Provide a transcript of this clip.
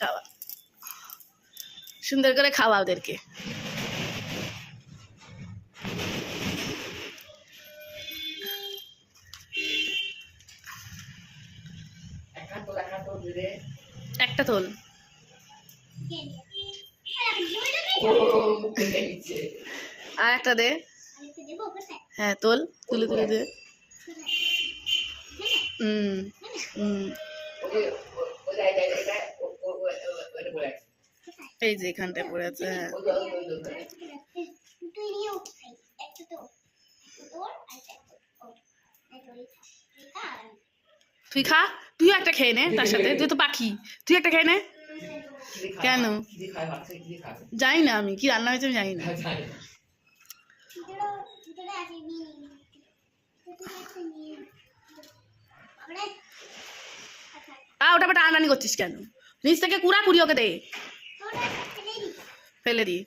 খাওয়া, সুন্দর করে খাওয়া ওদেরকে। একটা তোল, আর একটা দে। হ্যাঁ তোল, তুলে তুলে দে। এই যে এখানটায় পড়ে আছে। হ্যাঁ তুই খা, তুই একটা খেয়ে নে তার সাথে, তুই তো পাখি, তুই একটা খেয়ে নে। কেন জানি না, আমি কি রান্না হয়েছে আমি জানি না। ওটা বেটা টানাটানি করছিস কেন? নিচ থেকে কুড়া কুড়ি ওকে দে, ফেলে দিক।